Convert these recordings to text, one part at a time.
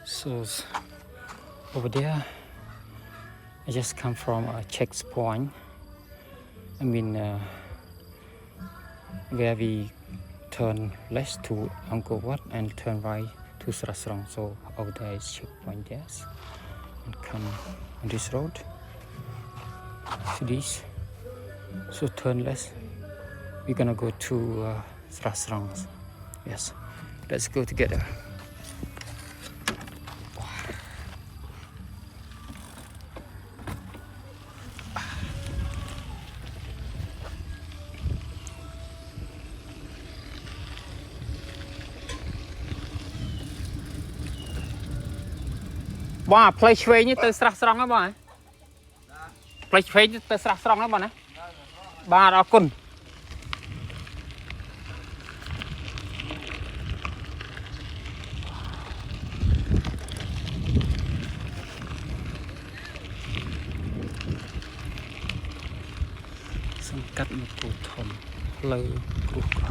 So over there, I just come from a checkpoint. I mean, where we turn left to Angkor Wat and turn right to Srasrong. So over there is checkpoint, yes. And come on this road. See this. So turn left. We're gonna go to Srasrong. Yes. Let's go together. Wow, play train tới Srasrong á bà. Play train tới Srasrong á bà nè. Bà đó cun. Sân cắt một củ thầm lơ củ cỏ.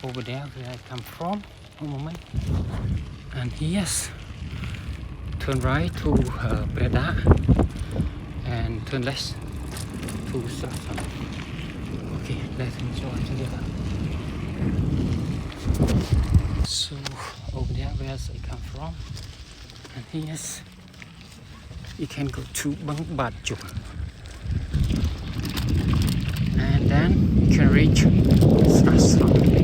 Over there where I come from, one moment, and yes, turn right to Breda and turn left to Srasrong. Okay, let's enjoy together. So over there where I come from, and yes, you can go to Bang Batjung, and then you can reach Srasrong.